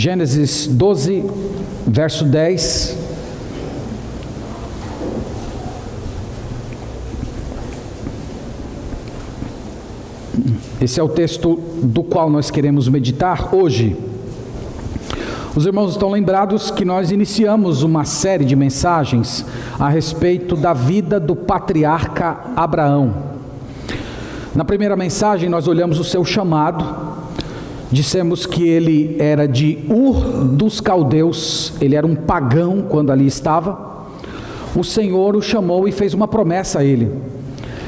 Gênesis 12, verso 10. Esse é o texto do qual nós queremos meditar hoje. Os irmãos estão lembrados que nós iniciamos uma série de mensagens a respeito da vida do patriarca Abraão. Na primeira mensagem nós olhamos o seu chamado. Dissemos que ele era de Ur dos Caldeus, ele era um pagão quando ali estava. O Senhor o chamou e fez uma promessa a ele.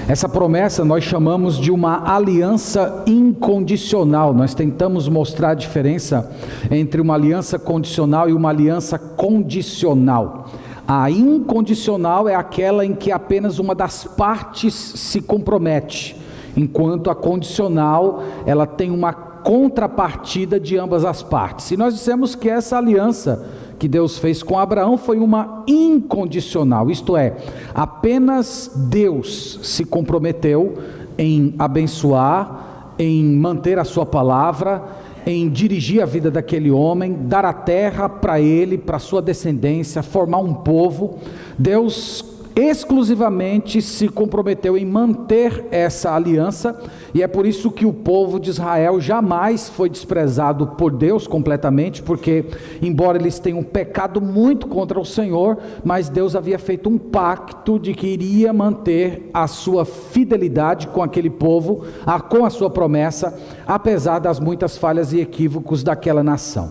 Essa promessa nós chamamos de uma aliança incondicional. Nós tentamos mostrar a diferença entre uma aliança condicional e uma aliança condicional. A incondicional é aquela em que apenas uma das partes se compromete, enquanto a condicional, ela tem uma contrapartida de ambas as partes. E nós dissemos que essa aliança que Deus fez com Abraão foi uma incondicional, isto é, apenas Deus se comprometeu em abençoar, em manter a sua palavra, em dirigir a vida daquele homem, dar a terra para ele, para sua descendência, formar um povo. Deus exclusivamente se comprometeu em manter essa aliança, e é por isso que o povo de Israel jamais foi desprezado por Deus completamente, porque embora eles tenham pecado muito contra o Senhor, mas Deus havia feito um pacto de que iria manter a sua fidelidade com aquele povo, com a sua promessa, apesar das muitas falhas e equívocos daquela nação.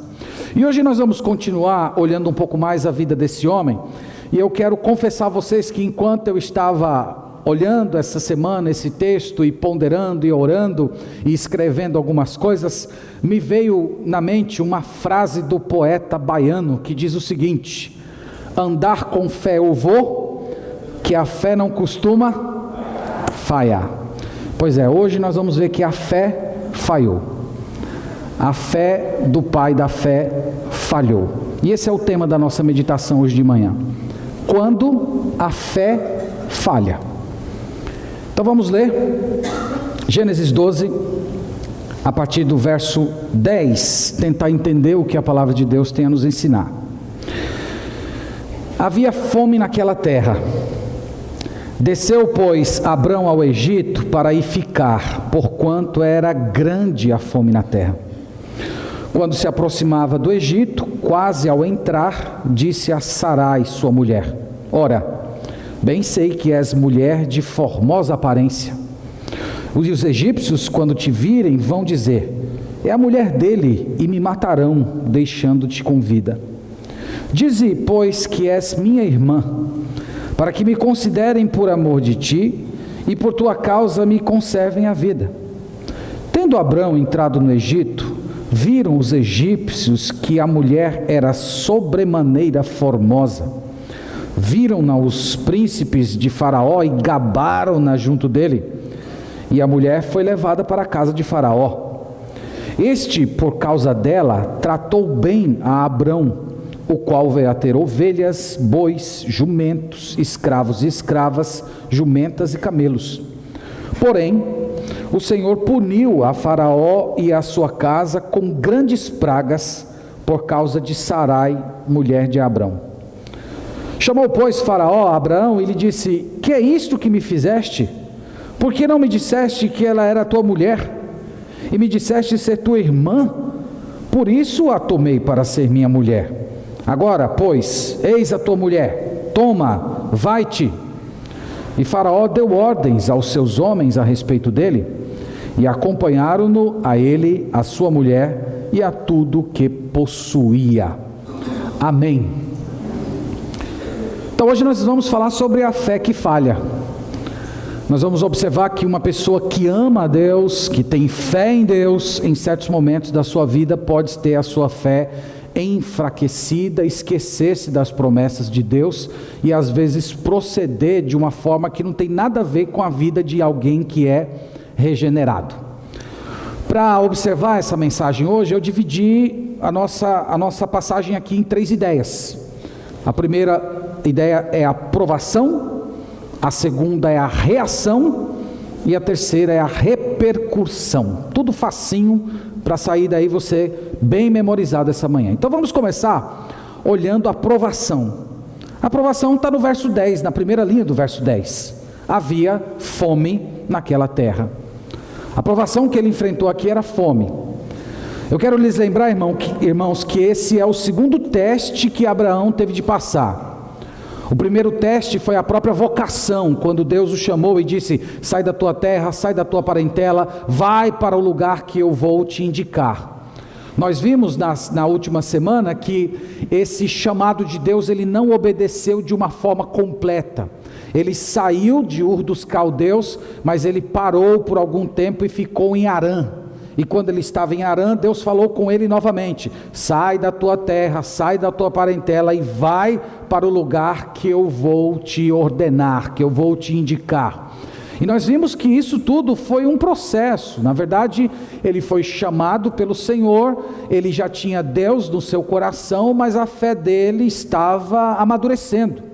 E hoje nós vamos continuar olhando um pouco mais a vida desse homem. E eu quero confessar a vocês que enquanto eu estava olhando essa semana esse texto e ponderando e orando e escrevendo algumas coisas, me veio na mente uma frase do poeta baiano que diz o seguinte: andar com fé eu vou, que a fé não costuma falhar. Pois é, hoje nós vamos ver que a fé falhou. A fé do pai da fé falhou. E esse é o tema da nossa meditação hoje de manhã. Quando a fé falha. Então vamos ler Gênesis 12, a partir do verso 10, tentar entender o que a palavra de Deus tem a nos ensinar. Havia fome naquela terra. Desceu, pois, Abrão ao Egito para aí ficar, porquanto era grande a fome na terra. Quando se aproximava do Egito, quase ao entrar, disse a Sarai, sua mulher: ora, bem sei que és mulher de formosa aparência. Os egípcios, quando te virem, vão dizer: é a mulher dele, e me matarão, deixando-te com vida. Dize, pois, que és minha irmã, para que me considerem por amor de ti, e por tua causa me conservem a vida. Tendo Abrão entrado no Egito, viram os egípcios que a mulher era sobremaneira formosa. Viram-na os príncipes de Faraó e gabaram-na junto dele. E a mulher foi levada para a casa de Faraó. Este, por causa dela, tratou bem a Abrão, o qual veio a ter ovelhas, bois, jumentos, escravos e escravas, jumentas e camelos. Porém, o Senhor puniu a Faraó e a sua casa com grandes pragas por causa de Sarai, mulher de Abrão. Chamou, pois, Faraó a Abraão e lhe disse: que é isto que me fizeste? Por que não me disseste que ela era tua mulher? E me disseste ser tua irmã? Por isso a tomei para ser minha mulher. Agora, pois, eis a tua mulher, toma, vai-te. E Faraó deu ordens aos seus homens a respeito dele, e acompanharam-no a ele, a sua mulher e a tudo que possuía. Amém. Então hoje nós vamos falar sobre a fé que falha. Nós vamos observar que uma pessoa que ama a Deus, que tem fé em Deus, em certos momentos da sua vida pode ter a sua fé enfraquecida, esquecer-se das promessas de Deus e às vezes proceder de uma forma que não tem nada a ver com a vida de alguém que é regenerado. Para observar essa mensagem hoje, eu dividi a nossa passagem aqui em 3 ideias. A primeira ideia é a provação, a segunda é a reação e a terceira é a reparação. repercussão. Tudo facinho para sair daí você bem memorizado essa manhã. Então vamos começar olhando a provação. A provação está no verso 10, na primeira linha do verso 10. Havia fome naquela terra. A provação que ele enfrentou aqui era fome. Eu quero lhes lembrar, irmãos, que esse é o segundo teste que Abraão teve de passar. O primeiro teste foi a própria vocação, quando Deus o chamou e disse: sai da tua terra, sai da tua parentela, vai para o lugar que eu vou te indicar. Nós vimos na última semana que esse chamado de Deus, ele não obedeceu de uma forma completa. Ele saiu de Ur dos Caldeus, mas ele parou por algum tempo e ficou em Harã. E quando ele estava em Harã, Deus falou com ele novamente: sai da tua terra, sai da tua parentela e vai para o lugar que eu vou te ordenar, que eu vou te indicar. E nós vimos que isso tudo foi um processo. Na verdade, ele foi chamado pelo Senhor, ele já tinha Deus no seu coração, mas a fé dele estava amadurecendo.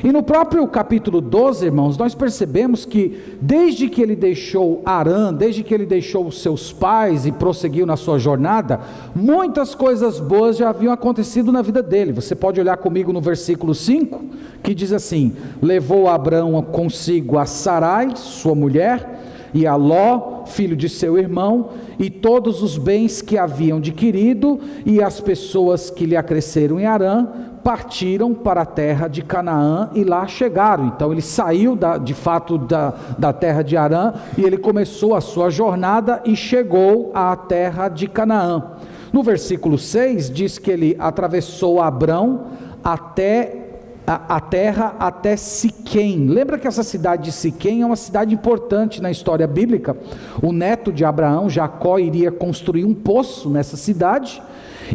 E no próprio capítulo 12, irmãos, nós percebemos que desde que ele deixou Harã, desde que ele deixou os seus pais e prosseguiu na sua jornada, muitas coisas boas já haviam acontecido na vida dele. Você pode olhar comigo no versículo 5, que diz assim: levou Abrão consigo a Sarai, sua mulher, e a Ló, filho de seu irmão, e todos os bens que haviam adquirido, e as pessoas que lhe acresceram em Harã, partiram para a terra de Canaã e lá chegaram. Então ele saiu de fato da terra de Harã e ele começou a sua jornada e chegou à terra de Canaã. No versículo 6 diz que ele atravessou Abrão até a terra até Siquém. Lembra que essa cidade de Siquém é uma cidade importante na história bíblica? O neto de Abraão, Jacó, iria construir um poço nessa cidade,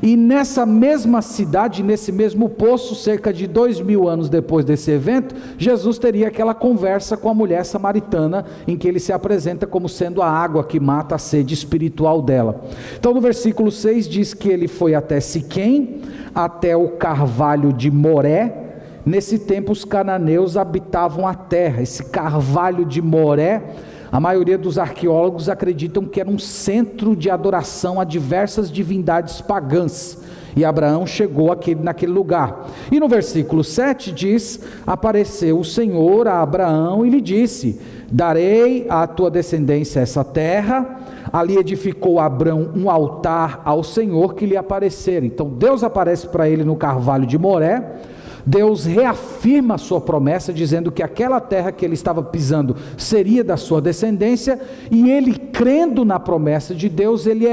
e nessa mesma cidade, nesse mesmo poço, cerca de 2000 anos depois desse evento, Jesus teria aquela conversa com a mulher samaritana, em que ele se apresenta como sendo a água que mata a sede espiritual dela. Então no versículo 6 diz que ele foi até Siquém, até o carvalho de Moré. Nesse tempo os cananeus habitavam a terra. Esse carvalho de Moré, a maioria dos arqueólogos acreditam que era um centro de adoração a diversas divindades pagãs, e Abraão chegou naquele lugar. E no versículo 7 diz: apareceu o Senhor a Abraão e lhe disse: darei à tua descendência essa terra. Ali edificou Abrão um altar ao Senhor que lhe aparecera. Então Deus aparece para ele no carvalho de Moré. Deus reafirma a sua promessa, dizendo que aquela terra que ele estava pisando seria da sua descendência, e ele, crendo na promessa de Deus, ele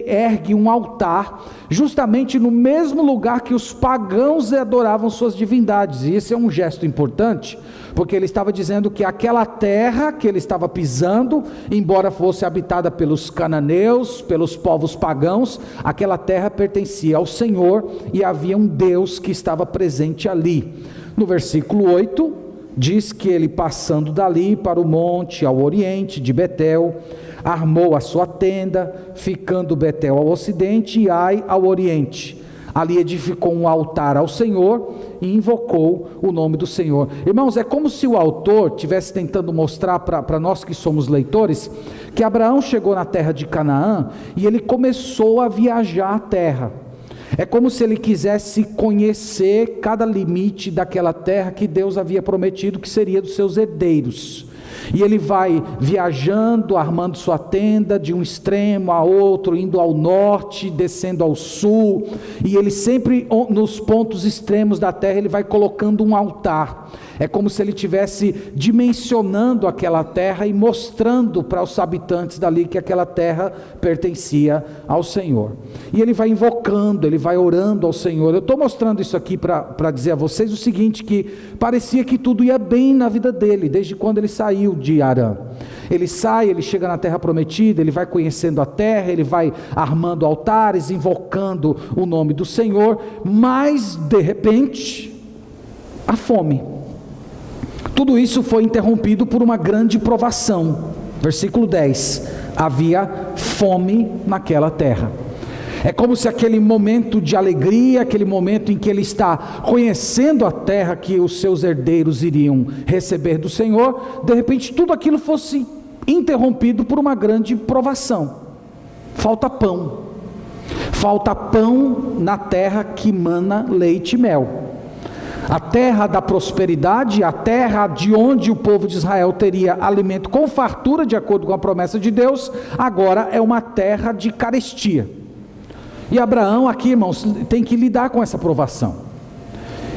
ergue um altar, justamente no mesmo lugar que os pagãos adoravam suas divindades. E esse é um gesto importante, porque ele estava dizendo que aquela terra que ele estava pisando, embora fosse habitada pelos cananeus, pelos povos pagãos, aquela terra pertencia ao Senhor, e havia um Deus que estava presente ali. No versículo 8, diz que ele, passando dali para o monte ao oriente de Betel, armou a sua tenda, ficando Betel ao ocidente e Ai ao oriente. Ali edificou um altar ao Senhor e invocou o nome do Senhor. Irmãos, é como se o autor estivesse tentando mostrar para nós que somos leitores, que Abraão chegou na terra de Canaã e ele começou a viajar a terra. É como se ele quisesse conhecer cada limite daquela terra que Deus havia prometido que seria dos seus herdeiros. E ele vai viajando, armando sua tenda de um extremo a outro, indo ao norte, descendo ao sul, e ele sempre nos pontos extremos da terra ele vai colocando um altar. É como se ele estivesse dimensionando aquela terra e mostrando para os habitantes dali que aquela terra pertencia ao Senhor. E ele vai invocando, ele vai orando ao Senhor. Eu estou mostrando isso aqui para dizer a vocês o seguinte, que parecia que tudo ia bem na vida dele, desde quando ele saiu de Harã. Ele sai, ele chega na terra prometida, ele vai conhecendo a terra, ele vai armando altares, invocando o nome do Senhor, mas de repente, a fome. Tudo isso foi interrompido por uma grande provação. Versículo 10, havia fome naquela terra. É como se aquele momento de alegria, aquele momento em que ele está conhecendo a terra que os seus herdeiros iriam receber do Senhor, de repente tudo aquilo fosse interrompido por uma grande provação. Falta pão. Falta pão na terra que mana leite e mel. A terra da prosperidade, a terra de onde o povo de Israel teria alimento com fartura, de acordo com a promessa de Deus, agora é uma terra de carestia. E Abraão aqui, irmãos, tem que lidar com essa provação.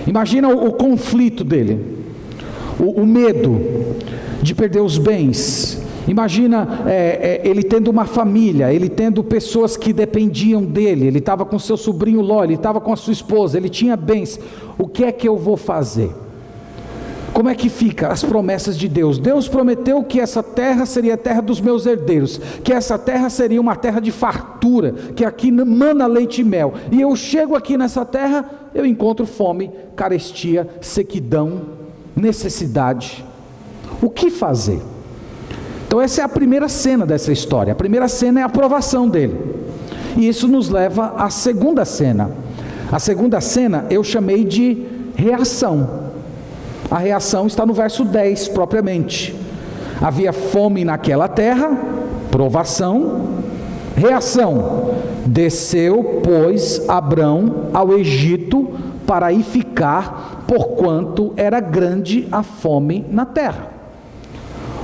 Imagina o conflito dele, o medo de perder os bens. Imagina ele tendo uma família, ele tendo pessoas que dependiam dele, ele estava com seu sobrinho Ló, ele estava com a sua esposa, ele tinha bens. O que é que eu vou fazer? Como é que fica as promessas de Deus? Deus prometeu que essa terra seria a terra dos meus herdeiros, que essa terra seria uma terra de fartura, que aqui mana leite e mel, e eu chego aqui nessa terra, eu encontro fome, carestia, sequidão, necessidade. O que fazer? Então essa é a primeira cena dessa história. A primeira cena é a provação dele, e isso nos leva à segunda cena. A segunda cena eu chamei de reação. A reação está no verso 10 propriamente. Havia fome naquela terra, provação. Reação: desceu, pois, Abrão ao Egito para aí ficar, porquanto era grande a fome na terra.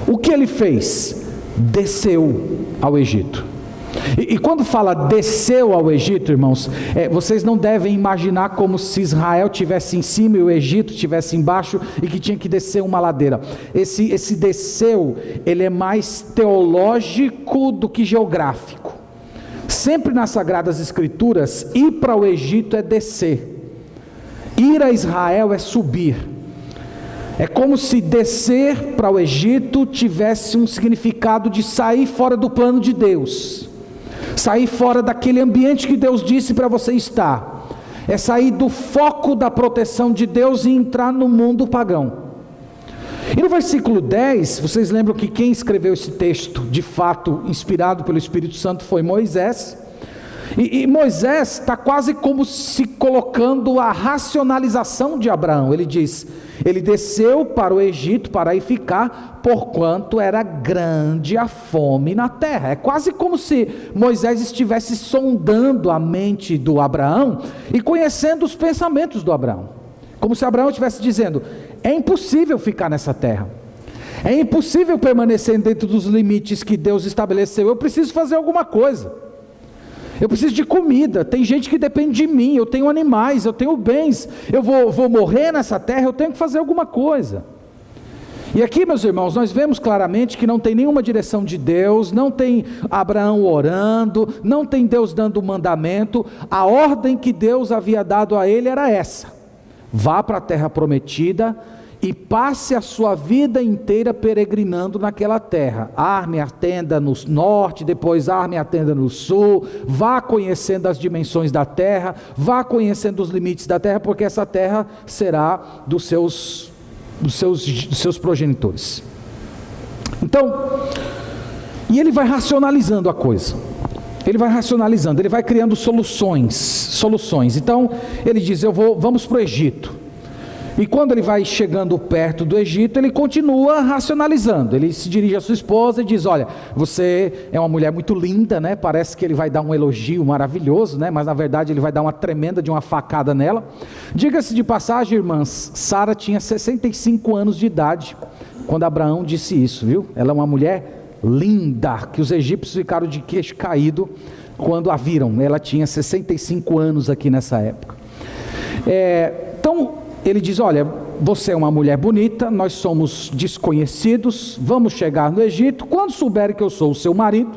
O que ele fez? Desceu ao Egito. E quando fala desceu ao Egito, irmãos, vocês não devem imaginar como se Israel estivesse em cima e o Egito estivesse embaixo e que tinha que descer uma ladeira. Esse desceu, ele é mais teológico do que geográfico. Sempre nas Sagradas Escrituras, ir para o Egito é descer, ir a Israel é subir. É como se descer para o Egito tivesse um significado de sair fora do plano de Deus, sair fora daquele ambiente que Deus disse para você estar, é sair do foco da proteção de Deus e entrar no mundo pagão. E no versículo 10, vocês lembram que quem escreveu esse texto, de fato inspirado pelo Espírito Santo, foi Moisés. E Moisés está quase como se colocando a racionalização de Abraão. Ele diz: ele desceu para o Egito para aí ficar, porquanto era grande a fome na terra. É quase como se Moisés estivesse sondando a mente do Abraão e conhecendo os pensamentos do Abraão. Como se Abraão estivesse dizendo: é impossível ficar nessa terra, é impossível permanecer dentro dos limites que Deus estabeleceu, eu preciso fazer alguma coisa. Eu preciso de comida, tem gente que depende de mim, eu tenho animais, eu tenho bens, eu vou morrer nessa terra, eu tenho que fazer alguma coisa. E aqui, meus irmãos, nós vemos claramente que não tem nenhuma direção de Deus, não tem Abraão orando, não tem Deus dando um mandamento. A ordem que Deus havia dado a ele era essa: vá para a terra prometida e passe a sua vida inteira peregrinando naquela terra. Arme a tenda no norte, depois arme a tenda no sul, vá conhecendo as dimensões da terra, vá conhecendo os limites da terra, porque essa terra será dos seus progenitores. Então, e ele vai racionalizando a coisa. Ele vai racionalizando, ele vai criando soluções. Então, ele diz: vamos para o Egito. E quando ele vai chegando perto do Egito, ele continua racionalizando. Ele se dirige à sua esposa e diz: olha, você é uma mulher muito linda, né? Parece que ele vai dar um elogio maravilhoso, né? Mas na verdade ele vai dar uma tremenda de uma facada nela. Diga-se de passagem, irmãs, Sara tinha 65 anos de idade quando Abraão disse isso, viu? Ela é uma mulher linda, que os egípcios ficaram de queixo caído quando a viram. Ela tinha 65 anos aqui nessa época. Então ele diz: olha, você é uma mulher bonita, nós somos desconhecidos, vamos chegar no Egito, quando souberem que eu sou o seu marido,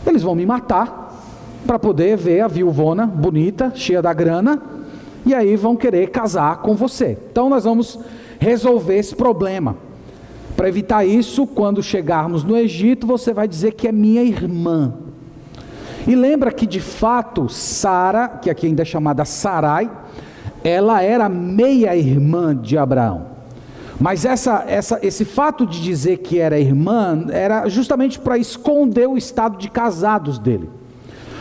eles vão me matar, para poder ver a viúvona bonita, cheia da grana, e aí vão querer casar com você. Então nós vamos resolver esse problema. Para evitar isso, quando chegarmos no Egito, você vai dizer que é minha irmã. E lembra que de fato Sara, que aqui ainda é chamada Sarai, ela era meia-irmã de Abraão. Mas esse fato de dizer que era irmã, era justamente para esconder o estado de casados dele.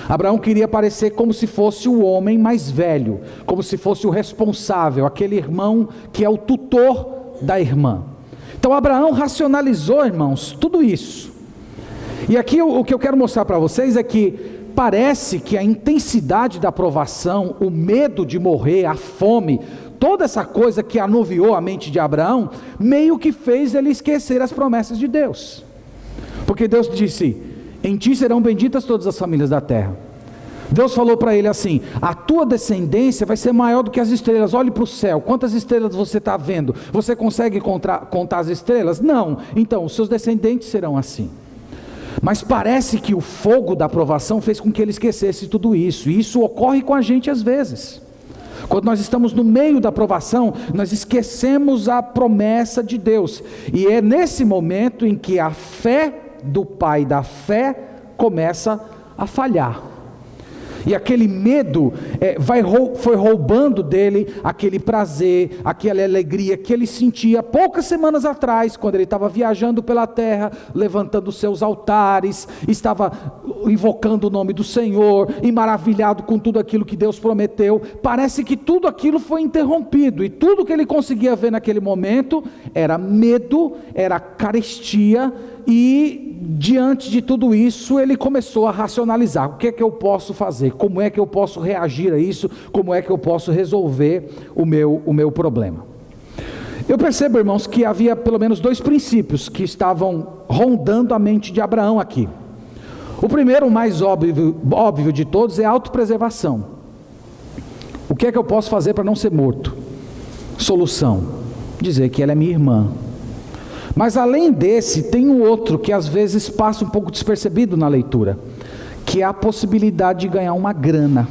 Abraão queria parecer como se fosse o homem mais velho, como se fosse o responsável, aquele irmão que é o tutor da irmã. Então Abraão racionalizou, irmãos, tudo isso. E aqui o que eu quero mostrar para vocês é que parece que a intensidade da provação, o medo de morrer, a fome, toda essa coisa que anuviou a mente de Abraão, meio que fez ele esquecer as promessas de Deus. Porque Deus disse: em ti serão benditas todas as famílias da terra. Deus falou para ele assim: a tua descendência vai ser maior do que as estrelas. Olhe para o céu, quantas estrelas você está vendo? Você consegue contar as estrelas? Não. Então os seus descendentes serão assim. Mas parece que o fogo da provação fez com que ele esquecesse tudo isso. E isso ocorre com a gente às vezes. Quando nós estamos no meio da provação, nós esquecemos a promessa de Deus. E é nesse momento em que a fé do pai da fé começa a falhar. E aquele medo foi roubando dele aquele prazer, aquela alegria que ele sentia poucas semanas atrás, quando ele estava viajando pela terra, levantando seus altares, estava invocando o nome do Senhor, e maravilhado com tudo aquilo que Deus prometeu. Parece que tudo aquilo foi interrompido, e tudo que ele conseguia ver naquele momento era medo, era carestia, e diante de tudo isso ele começou a racionalizar: o que é que eu posso fazer, como é que eu posso reagir a isso, como é que eu posso resolver o meu problema. Eu percebo, irmãos, que havia pelo menos dois princípios que estavam rondando a mente de Abraão aqui. O primeiro, o mais óbvio de todos, é a autopreservação. O que é que eu posso fazer para não ser morto? Solução: dizer que ela é minha irmã. Mas além desse, tem um outro que às vezes passa um pouco despercebido na leitura, que é a possibilidade de ganhar uma grana,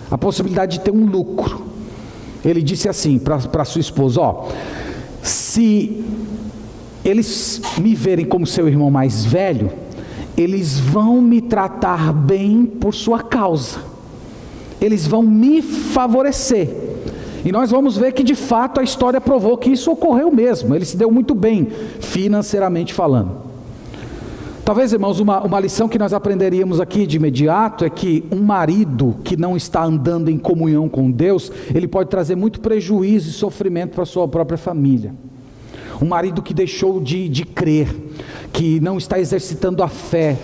a possibilidade de ter um lucro. Ele disse assim para sua esposa: se eles me verem como seu irmão mais velho, eles vão me tratar bem por sua causa, eles vão me favorecer. E nós vamos ver que de fato a história provou que isso ocorreu mesmo. Ele se deu muito bem, financeiramente falando. Talvez, irmãos, uma lição que nós aprenderíamos aqui de imediato é que um marido que não está andando em comunhão com Deus, ele pode trazer muito prejuízo e sofrimento para a sua própria família. Um marido que deixou de crer, que não está exercitando a fé,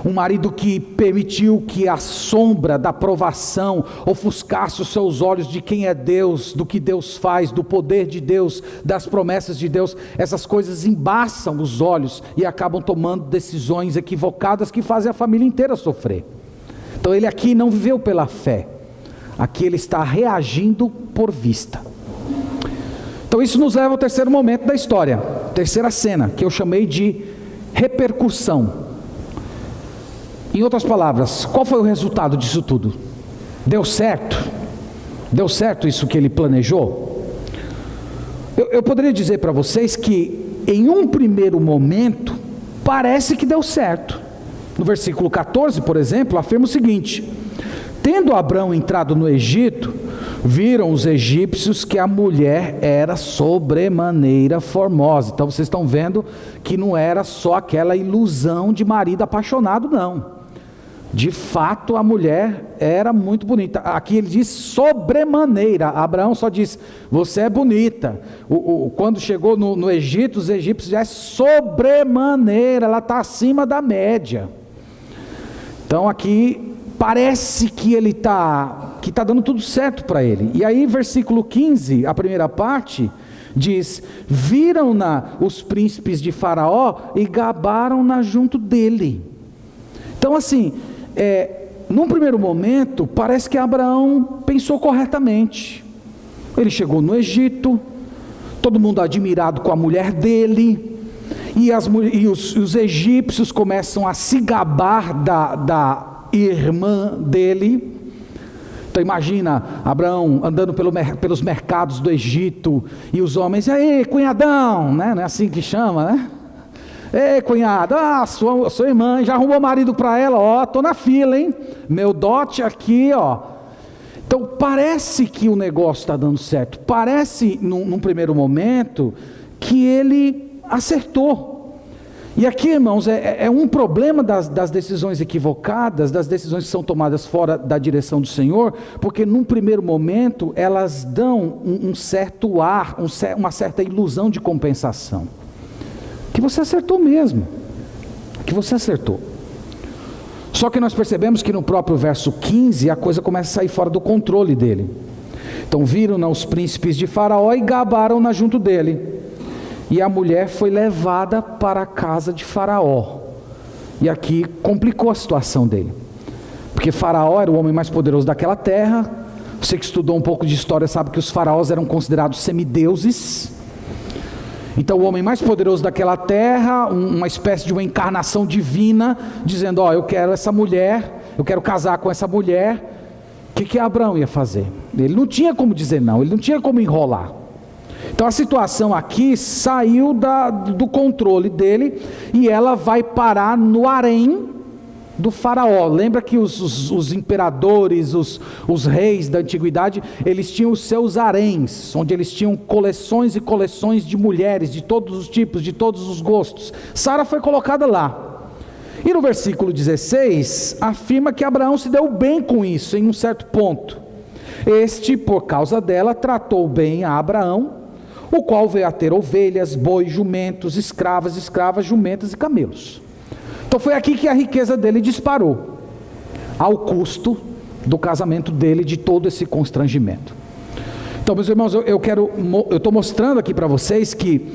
um marido que permitiu que a sombra da provação ofuscasse os seus olhos de quem é Deus, do que Deus faz, do poder de Deus, das promessas de Deus. Essas coisas embaçam os olhos e acabam tomando decisões equivocadas que fazem a família inteira sofrer. Então ele aqui não viveu pela fé, aqui ele está reagindo por vista. Então isso nos leva ao terceiro momento da história, terceira cena, que eu chamei de repercussão. Em outras palavras, qual foi o resultado disso tudo? Deu certo? Deu certo isso que ele planejou? Eu poderia dizer para vocês que em um primeiro momento parece que deu certo. No versículo 14, por exemplo, afirma o seguinte: tendo Abrão entrado no Egito, viram os egípcios que a mulher era sobremaneira formosa. Então vocês estão vendo que não era só aquela ilusão de marido apaixonado, não. De fato a mulher era muito bonita. Aqui ele diz sobremaneira. Abraão só diz: você é bonita. Quando chegou no Egito, os egípcios já é sobremaneira, ela está acima da média. Então aqui parece que ele está dando tudo certo para ele. E aí versículo 15, a primeira parte, diz: viram-na os príncipes de Faraó e gabaram-na junto dele. Então assim, num primeiro momento, parece que Abraão pensou corretamente. Ele chegou no Egito, todo mundo admirado com a mulher dele, e os egípcios começam a se gabar da irmã dele. Então imagina Abraão andando pelos mercados do Egito, e os homens: ei, cunhadão, né? Não é assim que chama, né? Ei, cunhado, sua irmã já arrumou marido para ela, tô na fila, hein? Meu dote aqui, Então parece que o negócio está dando certo, parece num primeiro momento que ele acertou. E aqui, irmãos, é um problema das decisões equivocadas, das decisões que são tomadas fora da direção do Senhor, porque num primeiro momento elas dão um certo ar, uma certa ilusão de compensação. Que você acertou mesmo, que você acertou. Só que nós percebemos que no próprio verso 15 a coisa começa a sair fora do controle dele. Então viram-na os príncipes de Faraó e gabaram-na junto dele. E a mulher foi levada para a casa de Faraó. E aqui complicou a situação dele. Porque Faraó era o homem mais poderoso daquela terra. Você que estudou um pouco de história sabe que os faraós eram considerados semideuses. Então o homem mais poderoso daquela terra, uma espécie de uma encarnação divina, dizendo, eu quero essa mulher, eu quero casar com essa mulher. O que Abraão ia fazer? Ele não tinha como dizer não, ele não tinha como enrolar. Então a situação aqui saiu do controle dele e ela vai parar no harém do faraó. Lembra que os imperadores, os reis da antiguidade, eles tinham os seus haréns, onde eles tinham coleções e coleções de mulheres, de todos os tipos, de todos os gostos. Sara foi colocada lá. E no versículo 16, afirma que Abraão se deu bem com isso, em um certo ponto. Este, por causa dela, tratou bem a Abraão, o qual veio a ter ovelhas, bois, jumentos, escravas, jumentas e camelos. Então foi aqui que a riqueza dele disparou, ao custo do casamento dele, de todo esse constrangimento. Então, meus irmãos, eu estou mostrando aqui para vocês que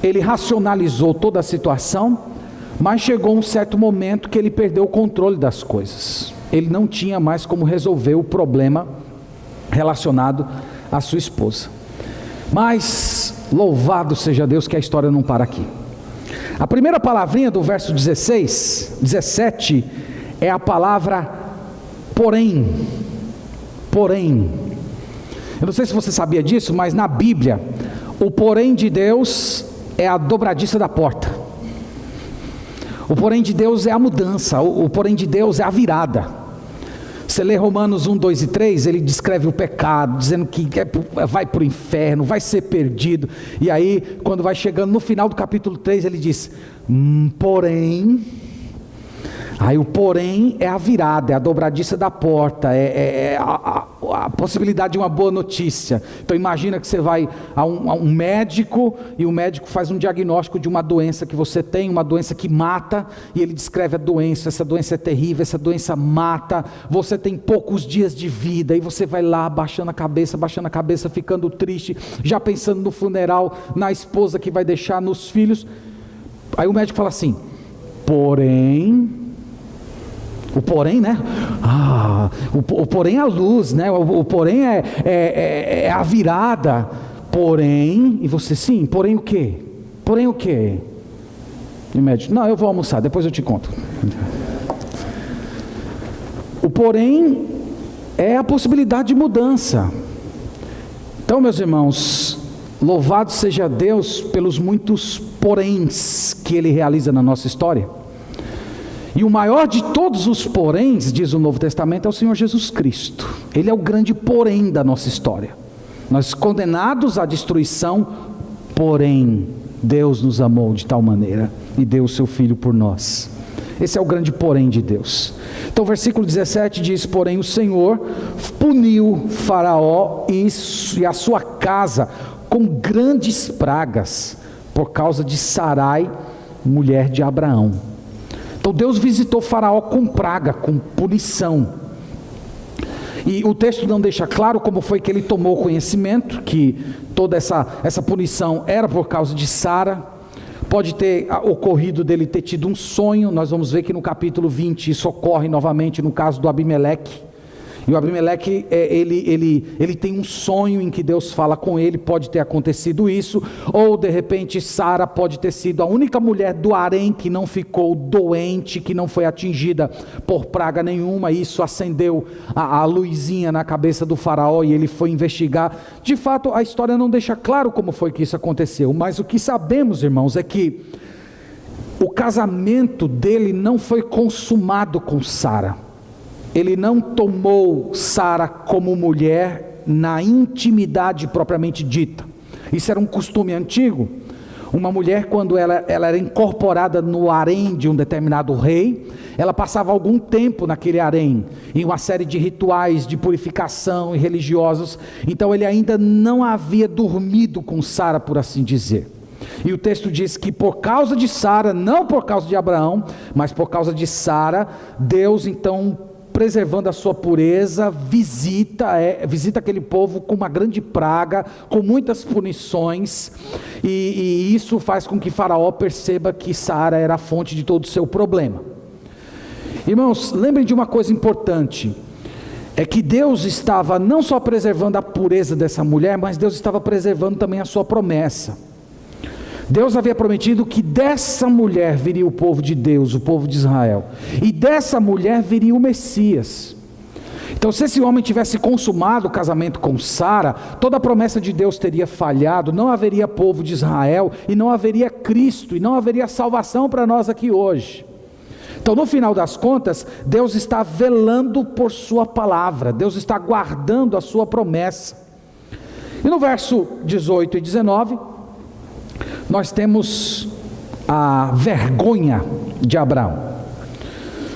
ele racionalizou toda a situação, mas chegou um certo momento que ele perdeu o controle das coisas. Ele não tinha mais como resolver o problema relacionado à sua esposa. Mas louvado seja Deus que a história não para aqui. A primeira palavrinha do verso 17 é a palavra porém. Porém. Eu não sei se você sabia disso, mas na Bíblia o porém de Deus é a dobradiça da porta. O porém de Deus é a mudança, o porém de Deus é a virada. Você lê Romanos 1, 2 e 3, ele descreve o pecado, dizendo que vai para o inferno, vai ser perdido. E aí, quando vai chegando no final do capítulo 3, ele diz, porém... Aí o porém é a virada, é a dobradiça da porta, é a possibilidade de uma boa notícia. Então imagina que você vai a um médico, e o médico faz um diagnóstico de uma doença que você tem, uma doença que mata, e ele descreve a doença, essa doença é terrível, essa doença mata, você tem poucos dias de vida, e você vai lá baixando a cabeça, ficando triste, já pensando no funeral, na esposa que vai deixar, nos filhos. Aí o médico fala assim, porém... O porém, né? O porém é a luz, né? O porém é a virada. Porém, e você, sim, porém o quê? Porém o quê? E o médico, não, eu vou almoçar, depois eu te conto. O porém é a possibilidade de mudança. Então, meus irmãos, louvado seja Deus pelos muitos poréns que Ele realiza na nossa história. E o maior de todos os poréns, diz o Novo Testamento, é o Senhor Jesus Cristo. Ele é o grande porém da nossa história. Nós condenados à destruição, porém Deus nos amou de tal maneira e deu o seu Filho por nós. Esse é o grande porém de Deus. Então o versículo 17 diz, porém o Senhor puniu Faraó e a sua casa com grandes pragas, por causa de Sarai, mulher de Abraão. Então Deus visitou Faraó com praga, com punição. E o texto não deixa claro como foi que ele tomou conhecimento que toda essa punição era por causa de Sara. Pode ter ocorrido dele ter tido um sonho. Nós vamos ver que no capítulo 20 isso ocorre novamente no caso do Abimeleque. E o Abimeleque, ele tem um sonho em que Deus fala com ele, pode ter acontecido isso, ou de repente Sara pode ter sido a única mulher do harém que não ficou doente, que não foi atingida por praga nenhuma, e isso acendeu a luzinha na cabeça do faraó e ele foi investigar. De fato, a história não deixa claro como foi que isso aconteceu, mas o que sabemos, irmãos, é que o casamento dele não foi consumado com Sara. Ele não tomou Sara como mulher na intimidade propriamente dita. Isso era um costume antigo. Uma mulher, quando ela era incorporada no harém de um determinado rei, ela passava algum tempo naquele harém, em uma série de rituais de purificação e religiosos. Então ele ainda não havia dormido com Sara, por assim dizer. E o texto diz que por causa de Sara, não por causa de Abraão, mas por causa de Sara, Deus então, preservando a sua pureza, visita aquele povo com uma grande praga, com muitas punições, e isso faz com que Faraó perceba que Sara era a fonte de todo o seu problema. Irmãos, lembrem de uma coisa importante, é que Deus estava não só preservando a pureza dessa mulher, mas Deus estava preservando também a sua promessa. Deus havia prometido que dessa mulher viria o povo de Deus, o povo de Israel, e dessa mulher viria o Messias. Então, se esse homem tivesse consumado o casamento com Sara, toda a promessa de Deus teria falhado, não haveria povo de Israel, e não haveria Cristo, e não haveria salvação para nós aqui hoje. Então, no final das contas, Deus está velando por sua palavra, Deus está guardando a sua promessa. E no verso 18 e 19, nós temos a vergonha de Abraão.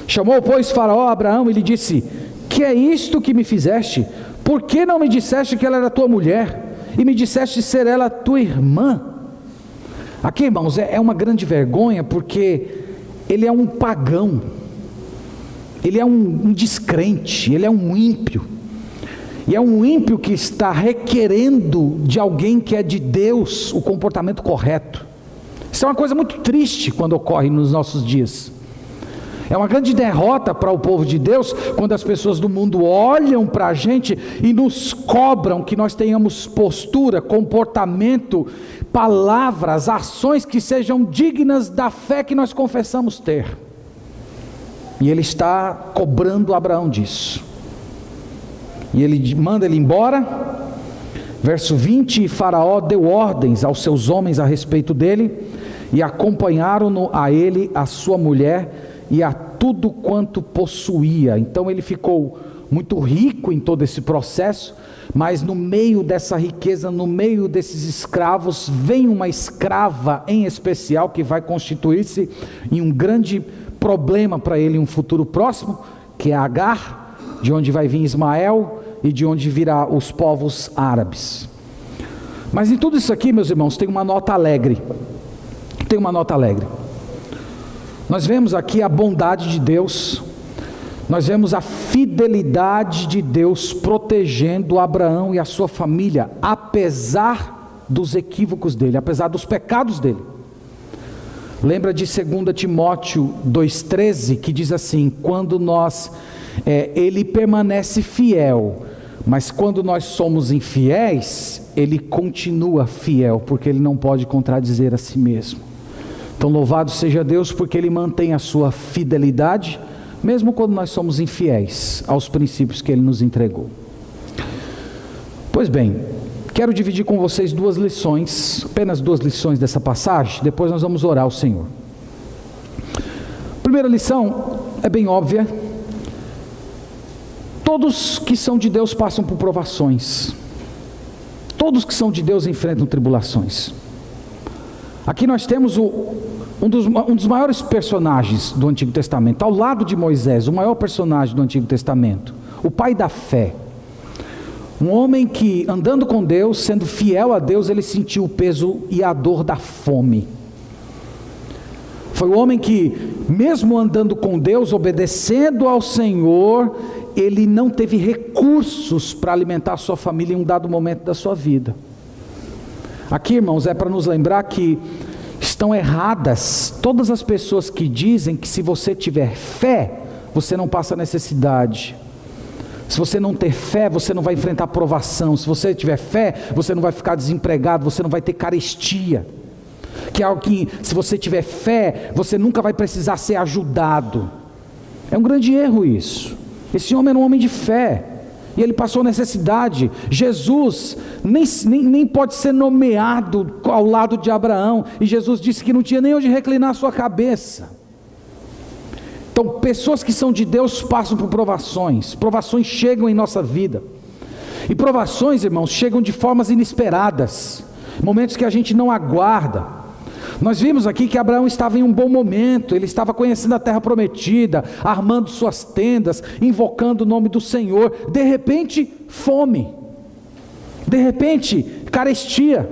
Chamou, pois, Faraó a Abraão e lhe disse: que é isto que me fizeste? Por que não me disseste que ela era tua mulher, e me disseste ser ela tua irmã? Aqui, irmãos, é uma grande vergonha, porque ele é um pagão, ele é um descrente, ele é um ímpio, e é um ímpio que está requerendo de alguém que é de Deus o comportamento correto. Isso é uma coisa muito triste quando ocorre nos nossos dias. É uma grande derrota para o povo de Deus, quando as pessoas do mundo olham para a gente e nos cobram que nós tenhamos postura, comportamento, palavras, ações que sejam dignas da fé que nós confessamos ter. E ele está cobrando Abraão disso. E ele manda ele embora. Verso 20, Faraó deu ordens aos seus homens a respeito dele, e acompanharam-no a ele, a sua mulher, e a tudo quanto possuía. Então ele ficou muito rico em todo esse processo, mas no meio dessa riqueza, no meio desses escravos, vem uma escrava em especial, que vai constituir-se em um grande problema para ele em um futuro próximo, que é Agar, de onde vai vir Ismael, e de onde virá os povos árabes. Mas em tudo isso aqui, meus irmãos, tem uma nota alegre. Tem uma nota alegre. Nós vemos aqui a bondade de Deus, nós vemos a fidelidade de Deus protegendo Abraão e a sua família, apesar dos equívocos dele, apesar dos pecados dele. Lembra de 2 Timóteo 2,13, que diz assim: quando ele permanece fiel, mas quando nós somos infiéis, ele continua fiel, porque ele não pode contradizer a si mesmo. Então louvado seja Deus, porque ele mantém a sua fidelidade, mesmo quando nós somos infiéis aos princípios que ele nos entregou. Pois bem, quero dividir com vocês duas lições, apenas duas lições dessa passagem, depois nós vamos orar ao Senhor. Primeira lição é bem óbvia. Todos que são de Deus passam por provações. Todos que são de Deus enfrentam tribulações. Aqui nós temos um dos maiores personagens do Antigo Testamento, ao lado de Moisés, o maior personagem do Antigo Testamento, o pai da fé. Um homem que, andando com Deus, sendo fiel a Deus, ele sentiu o peso e a dor da fome. Foi o homem que, mesmo andando com Deus, obedecendo ao Senhor, ele não teve recursos para alimentar a sua família em um dado momento da sua vida. Aqui, irmãos, é para nos lembrar que estão erradas todas as pessoas que dizem que se você tiver fé, você não passa necessidade. Se você não ter fé, você não vai enfrentar provação. Se você tiver fé, você não vai ficar desempregado, você não vai ter carestia. Que é algo que, se você tiver fé, você nunca vai precisar ser ajudado. É um grande erro isso. Esse homem era um homem de fé, e ele passou necessidade. Jesus nem pode ser nomeado ao lado de Abraão, e Jesus disse que não tinha nem onde reclinar a sua cabeça. Então, pessoas que são de Deus passam por provações. Provações chegam em nossa vida, e provações, irmãos, chegam de formas inesperadas, momentos que a gente não aguarda. Nós vimos aqui que Abraão estava em um bom momento, ele estava conhecendo a terra prometida, armando suas tendas, invocando o nome do Senhor. De repente, fome, de repente, carestia,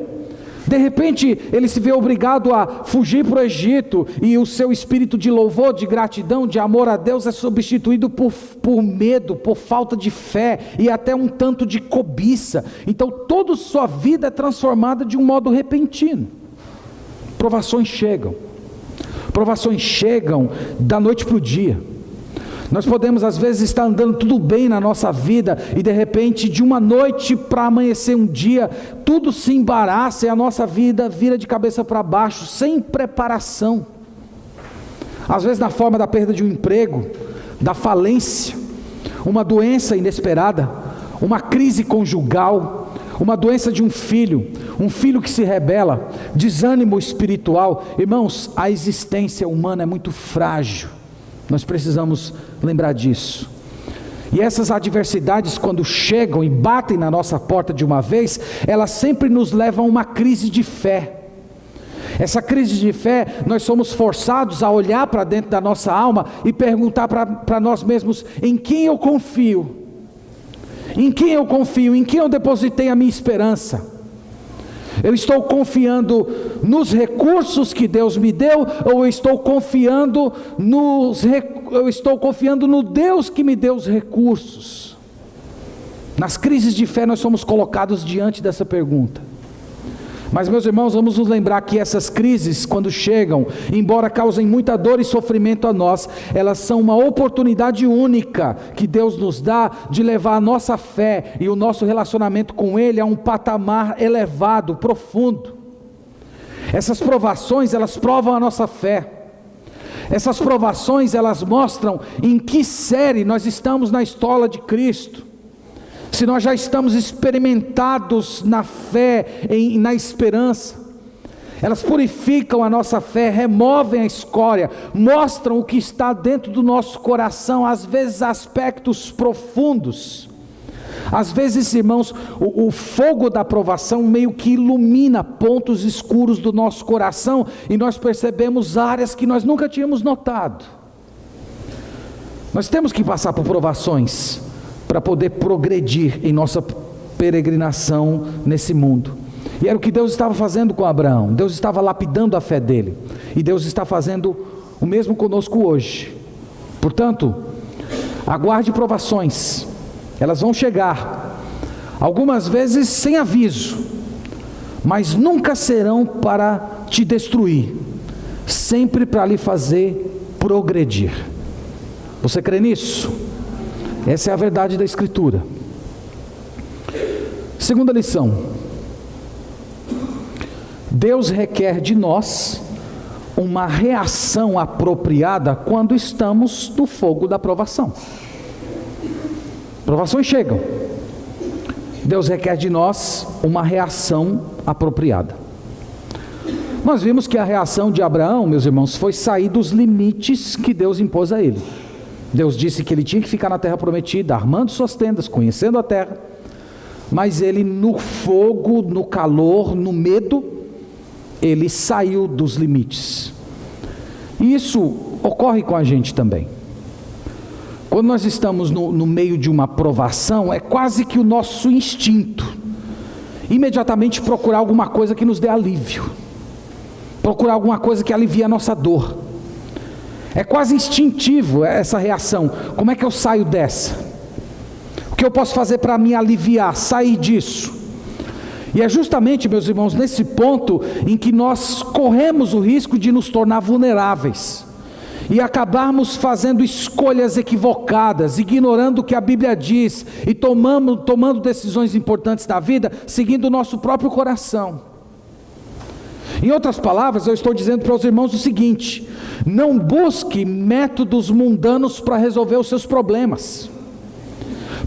de repente ele se vê obrigado a fugir para o Egito, e o seu espírito de louvor, de gratidão, de amor a Deus é substituído por medo, por falta de fé e até um tanto de cobiça. Então toda sua vida é transformada de um modo repentino. Provações chegam da noite para o dia. Nós podemos às vezes estar andando tudo bem na nossa vida e de repente de uma noite para amanhecer um dia, tudo se embaraça e a nossa vida vira de cabeça para baixo, sem preparação. Às vezes na forma da perda de um emprego, da falência, uma doença inesperada, uma crise conjugal, uma doença de um filho que se rebela, desânimo espiritual. Irmãos, a existência humana é muito frágil. Nós precisamos lembrar disso. E essas adversidades, quando chegam e batem na nossa porta de uma vez, elas sempre nos levam a uma crise de fé. Essa crise de fé, nós somos forçados a olhar para dentro da nossa alma e perguntar para nós mesmos: em quem eu confio? Em quem eu confio? Em quem eu depositei a minha esperança? Eu estou confiando nos recursos que Deus me deu, ou eu estou confiando no Deus que me deu os recursos? Nas crises de fé nós somos colocados diante dessa pergunta. Mas, meus irmãos, vamos nos lembrar que essas crises, quando chegam, embora causem muita dor e sofrimento a nós, elas são uma oportunidade única que Deus nos dá de levar a nossa fé e o nosso relacionamento com Ele a um patamar elevado, profundo. Essas provações, elas provam a nossa fé. Essas provações, elas mostram em que série nós estamos na escola de Cristo. Se nós já estamos experimentados na fé, na esperança. Elas purificam a nossa fé, removem a escória, mostram o que está dentro do nosso coração, às vezes aspectos profundos. Às vezes, irmãos, o fogo da provação meio que ilumina pontos escuros do nosso coração, e nós percebemos áreas que nós nunca tínhamos notado. Nós temos que passar por provações para poder progredir em nossa peregrinação nesse mundo. E era o que Deus estava fazendo com Abraão. Deus estava lapidando a fé dele, e Deus está fazendo o mesmo conosco hoje. Portanto, aguarde provações. Elas vão chegar, algumas vezes sem aviso, mas nunca serão para te destruir, sempre para lhe fazer progredir. Você crê nisso? Essa é a verdade da Escritura. Segunda lição: Deus requer de nós uma reação apropriada quando estamos no fogo da provação. Provações chegam, Deus requer de nós uma reação apropriada. Nós vimos que a reação de Abraão, meus irmãos, foi sair dos limites que Deus impôs a ele. Deus disse que ele tinha que ficar na terra prometida, armando suas tendas, conhecendo a terra, mas ele, no fogo, no calor, no medo, ele saiu dos limites. E isso ocorre com a gente também. Quando nós estamos no meio de uma provação, é quase que o nosso instinto imediatamente procurar alguma coisa que nos dê alívio, procurar alguma coisa que alivie a nossa dor. É quase instintivo essa reação. Como é que eu saio dessa? O que eu posso fazer para me aliviar, sair disso? E é justamente, meus irmãos, nesse ponto em que nós corremos o risco de nos tornar vulneráveis e acabarmos fazendo escolhas equivocadas, ignorando o que a Bíblia diz e tomando decisões importantes da vida, seguindo o nosso próprio coração. Em outras palavras, eu estou dizendo para os irmãos o seguinte: não busque métodos mundanos para resolver os seus problemas,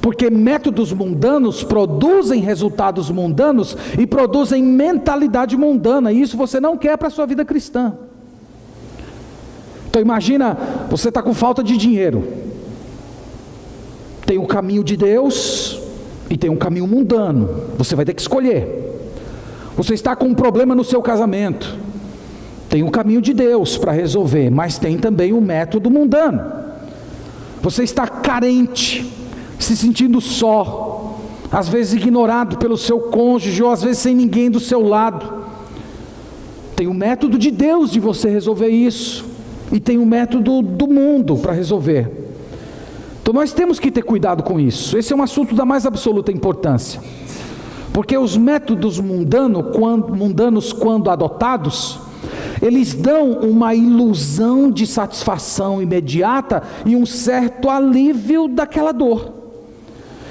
porque métodos mundanos produzem resultados mundanos e produzem mentalidade mundana, e isso você não quer para a sua vida cristã. Então imagina, você está com falta de dinheiro, tem o caminho de Deus e tem um caminho mundano, você vai ter que escolher. Você está com um problema no seu casamento, Tem o caminho de Deus para resolver, mas tem também o método mundano. Você está carente, se sentindo só, às vezes ignorado pelo seu cônjuge, ou às vezes sem ninguém do seu lado. Tem o método de Deus de você resolver isso, e tem o método do mundo para resolver. Então nós temos que ter cuidado com isso. Esse é um assunto da mais absoluta importância, porque os métodos mundanos, quando adotados, eles dão uma ilusão de satisfação imediata e um certo alívio daquela dor.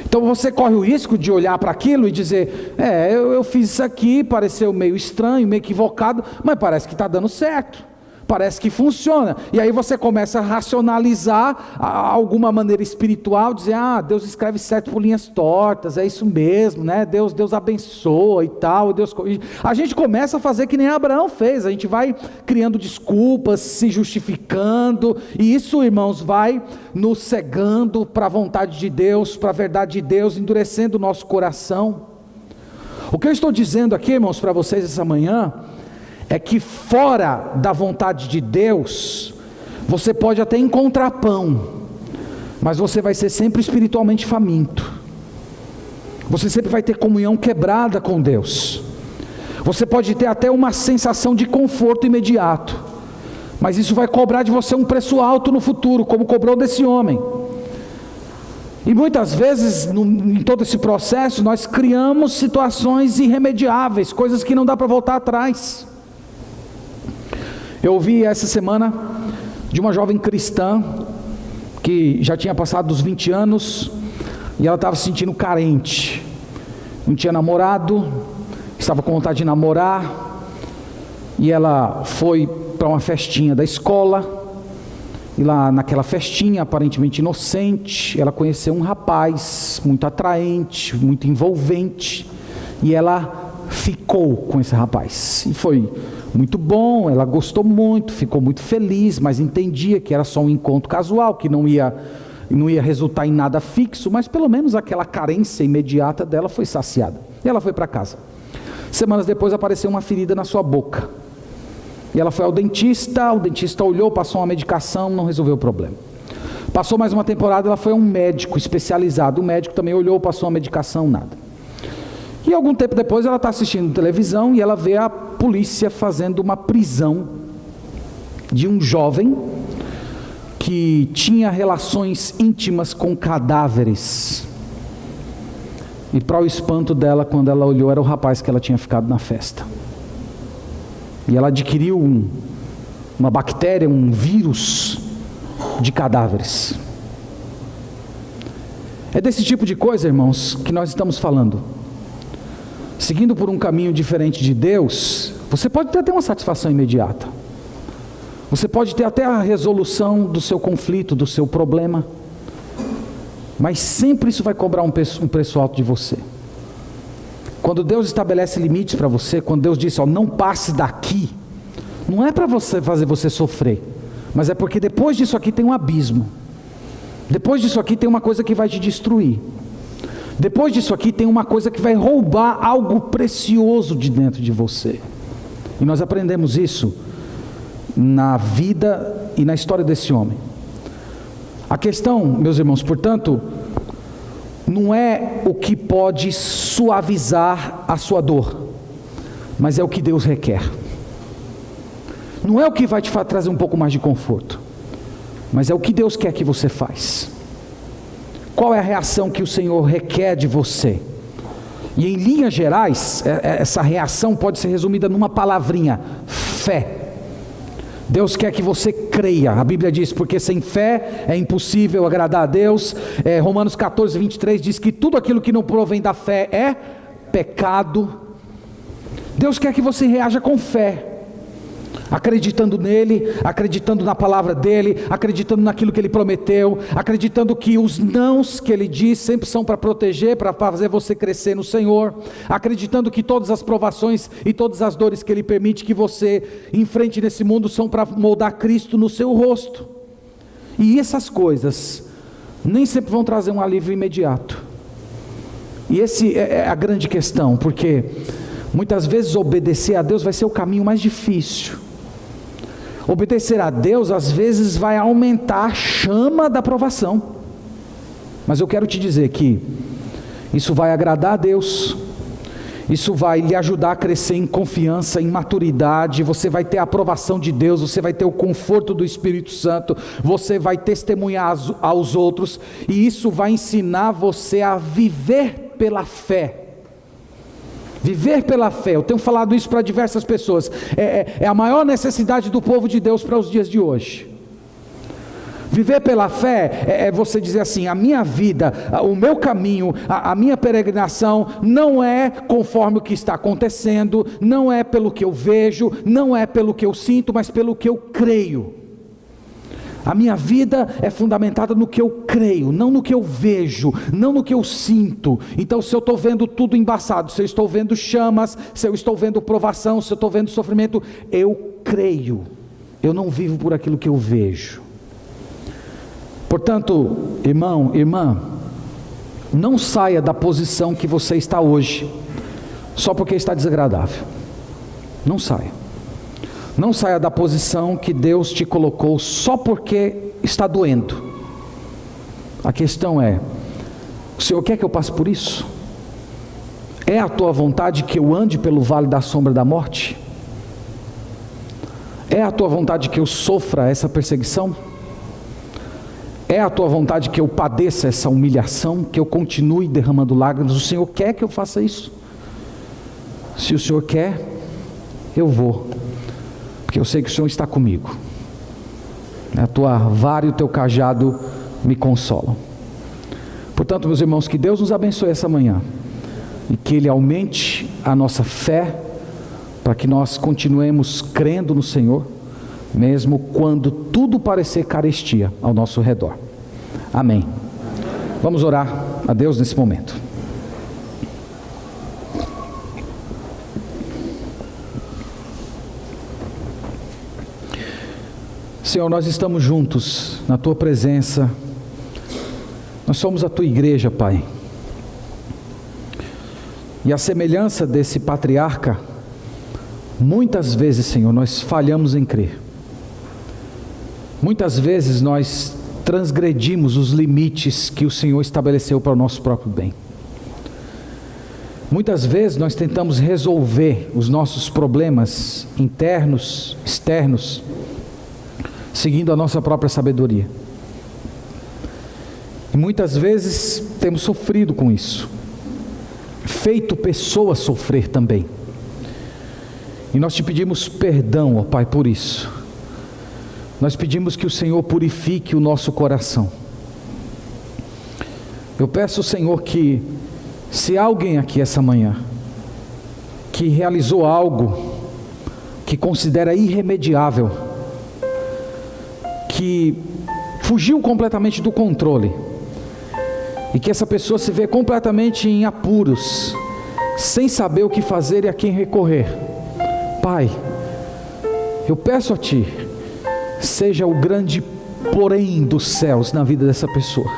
Então você corre o risco de olhar para aquilo e dizer: eu fiz isso aqui, pareceu meio estranho, meio equivocado, mas parece que está dando certo, parece que funciona. E aí você começa a racionalizar alguma maneira espiritual, dizer: Deus escreve certo por linhas tortas, é isso mesmo, né? Deus abençoa e tal, Deus... A gente começa a fazer que nem Abraão fez, a gente vai criando desculpas, se justificando, e isso, irmãos, vai nos cegando para a vontade de Deus, para a verdade de Deus, endurecendo o nosso coração. O que eu estou dizendo aqui, irmãos, para vocês essa manhã, é que fora da vontade de Deus, você pode até encontrar pão, mas você vai ser sempre espiritualmente faminto. Você sempre vai ter comunhão quebrada com Deus. Você pode ter até uma sensação de conforto imediato, mas isso vai cobrar de você um preço alto no futuro, como cobrou desse homem. E muitas vezes, em todo esse processo, nós criamos situações irremediáveis, coisas que não dá para voltar atrás. Eu ouvi essa semana de uma jovem cristã que já tinha passado dos 20 anos e ela estava se sentindo carente, não tinha namorado, estava com vontade de namorar, e ela foi para uma festinha da escola, e lá naquela festinha aparentemente inocente, ela conheceu um rapaz muito atraente, muito envolvente, e ela ficou com esse rapaz, e foi muito bom, ela gostou muito, ficou muito feliz, mas entendia que era só um encontro casual, que não ia resultar em nada fixo, mas pelo menos aquela carência imediata dela foi saciada. E ela foi para casa. Semanas depois apareceu uma ferida na sua boca, e ela foi ao dentista, o dentista olhou, passou uma medicação, não resolveu o problema. Passou mais uma temporada, ela foi a um médico especializado, o médico também olhou, passou uma medicação, nada. E algum tempo depois ela está assistindo televisão e ela vê a polícia fazendo uma prisão de um jovem que tinha relações íntimas com cadáveres. E para o espanto dela, quando ela olhou, era o rapaz que ela tinha ficado na festa. E ela adquiriu uma bactéria, um vírus de cadáveres. É desse tipo de coisa, irmãos, que nós estamos falando. Seguindo por um caminho diferente de Deus, você pode ter até uma satisfação imediata. Você pode ter até a resolução do seu conflito, do seu problema. Mas sempre isso vai cobrar um preço alto de você. Quando Deus estabelece limites para você, quando Deus diz, não passe daqui, não é para você fazer você sofrer, mas é porque depois disso aqui tem um abismo. Depois disso aqui tem uma coisa que vai te destruir. Depois disso aqui tem uma coisa que vai roubar algo precioso de dentro de você. E nós aprendemos isso na vida e na história desse homem. A questão, meus irmãos, portanto, não é o que pode suavizar a sua dor, mas é o que Deus requer. Não é o que vai te trazer um pouco mais de conforto, mas é o que Deus quer que você faça. Qual é a reação que o Senhor requer de você? E em linhas gerais, essa reação pode ser resumida numa palavrinha: fé. Deus quer que você creia. A Bíblia diz, porque sem fé é impossível agradar a Deus. Romanos 14, 23 diz que tudo aquilo que não provém da fé é pecado. Deus quer que você reaja com fé, acreditando nele, acreditando na palavra dele, acreditando naquilo que ele prometeu, acreditando que os nãos que ele diz sempre são para proteger, para fazer você crescer no Senhor, acreditando que todas as provações e todas as dores que ele permite que você enfrente nesse mundo são para moldar Cristo no seu rosto. E essas coisas nem sempre vão trazer um alívio imediato. E esse é a grande questão, porque muitas vezes obedecer a Deus vai ser o caminho mais difícil. Obedecer a Deus às vezes vai aumentar a chama da provação. Mas eu quero te dizer que isso vai agradar a Deus. Isso vai lhe ajudar a crescer em confiança, em maturidade. Você vai ter a aprovação de Deus, você vai ter o conforto do Espírito Santo, você vai testemunhar aos outros, e isso vai ensinar você a viver pela fé. Viver pela fé, eu tenho falado isso para diversas pessoas, é a maior necessidade do povo de Deus para os dias de hoje. Viver pela fé é você dizer assim: a minha vida, o meu caminho, a minha peregrinação não é conforme o que está acontecendo, não é pelo que eu vejo, não é pelo que eu sinto, mas pelo que eu creio. A minha vida é fundamentada no que eu creio, não no que eu vejo, não no que eu sinto. Então, se eu estou vendo tudo embaçado, se eu estou vendo chamas, se eu estou vendo provação, se eu estou vendo sofrimento, eu creio. Eu não vivo por aquilo que eu vejo. Portanto, irmão, irmã, não saia da posição que você está hoje, só porque está desagradável. Não saia. Não saia da posição que Deus te colocou só porque está doendo. A questão é: o Senhor quer que eu passe por isso? É a tua vontade que eu ande pelo vale da sombra da morte? É a tua vontade que eu sofra essa perseguição? É a tua vontade que eu padeça essa humilhação, que eu continue derramando lágrimas? O Senhor quer que eu faça isso? Se o Senhor quer, eu vou, porque eu sei que o Senhor está comigo. A tua vara e o teu cajado me consolam. Portanto, meus irmãos, que Deus nos abençoe essa manhã, e que Ele aumente a nossa fé, para que nós continuemos crendo no Senhor, mesmo quando tudo parecer carestia ao nosso redor. Amém. Vamos orar a Deus nesse momento. Senhor, nós estamos juntos na Tua presença. Nós somos a Tua igreja, Pai. E a semelhança desse patriarca, muitas vezes, Senhor, nós falhamos em crer. Muitas vezes nós transgredimos os limites que o Senhor estabeleceu para o nosso próprio bem. Muitas vezes nós tentamos resolver os nossos problemas internos, externos, seguindo a nossa própria sabedoria. E muitas vezes temos sofrido com isso, feito pessoas sofrer também. E nós te pedimos perdão, ó Pai, por isso. Nós pedimos que o Senhor purifique o nosso coração. Eu peço, Senhor, que se há alguém aqui essa manhã que realizou algo que considera irremediável, que fugiu completamente do controle, e que essa pessoa se vê completamente em apuros, sem saber o que fazer e a quem recorrer, Pai, eu peço a Ti, seja o grande porém dos céus na vida dessa pessoa,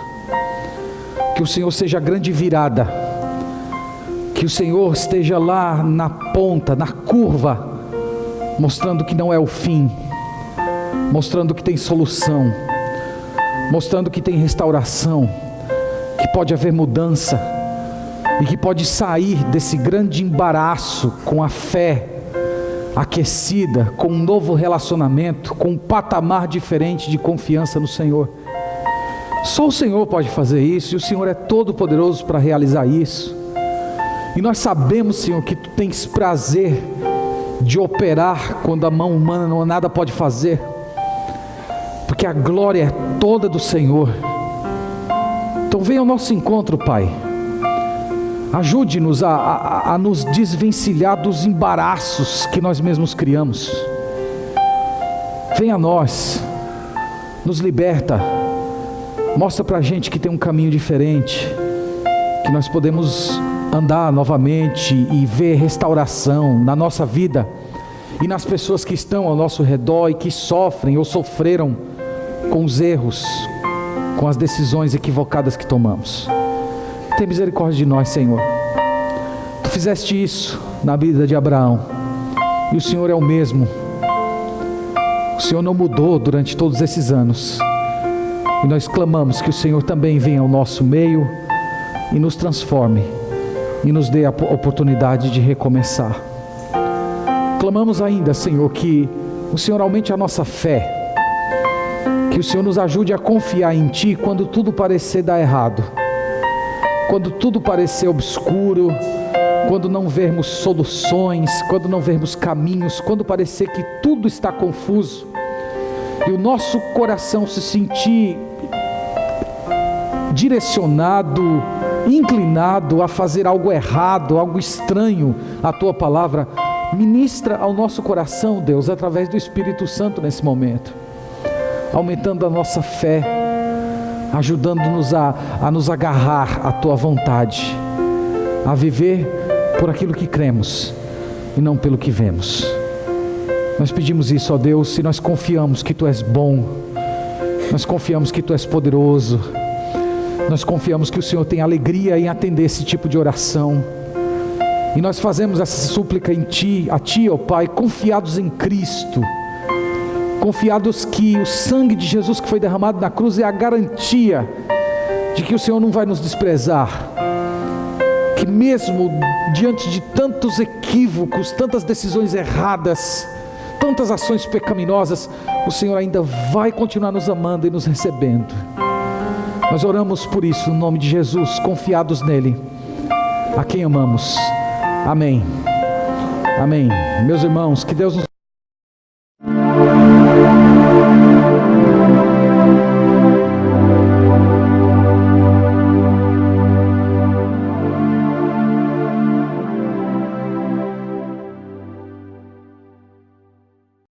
que o Senhor seja a grande virada, que o Senhor esteja lá na ponta, na curva, mostrando que não é o fim, mostrando que tem solução, mostrando que tem restauração, que pode haver mudança, e que pode sair desse grande embaraço com a fé aquecida, com um novo relacionamento, com um patamar diferente de confiança no Senhor. Só o Senhor pode fazer isso, e o Senhor é todo poderoso para realizar isso. E nós sabemos, Senhor, que Tu tens prazer de operar quando a mão humana não nada pode fazer, porque a glória é toda do Senhor. Então venha ao nosso encontro, Pai. Ajude-nos a nos desvencilhar dos embaraços que nós mesmos criamos. Venha a nós, nos liberta, mostra para a gente que tem um caminho diferente, que nós podemos andar novamente e ver restauração na nossa vida e nas pessoas que estão ao nosso redor e que sofrem ou sofreram com os erros, com as decisões equivocadas que tomamos. Tem misericórdia de nós, Senhor. Tu fizeste isso na vida de Abraão, e o Senhor é o mesmo. O Senhor não mudou durante todos esses anos. E nós clamamos que o Senhor também venha ao nosso meio e nos transforme e nos dê a oportunidade de recomeçar. Clamamos ainda, Senhor, que o Senhor aumente a nossa fé, que o Senhor nos ajude a confiar em Ti quando tudo parecer dar errado, quando tudo parecer obscuro, quando não vermos soluções, quando não vermos caminhos, quando parecer que tudo está confuso e o nosso coração se sentir direcionado, inclinado a fazer algo errado, algo estranho à Tua palavra. Ministra ao nosso coração, Deus, através do Espírito Santo nesse momento, aumentando a nossa fé, ajudando-nos a nos agarrar à Tua vontade, a viver por aquilo que cremos e não pelo que vemos. Nós pedimos isso, ó Deus, e nós confiamos que Tu és bom, nós confiamos que Tu és poderoso, nós confiamos que o Senhor tem alegria em atender esse tipo de oração, e nós fazemos essa súplica em Ti, a Ti, ó Pai, confiados em Cristo, confiados que o sangue de Jesus que foi derramado na cruz é a garantia de que o Senhor não vai nos desprezar, que mesmo diante de tantos equívocos, tantas decisões erradas, tantas ações pecaminosas, o Senhor ainda vai continuar nos amando e nos recebendo. Nós oramos por isso no nome de Jesus, confiados nele, a quem amamos. Amém. Amém. Meus irmãos, que Deus nos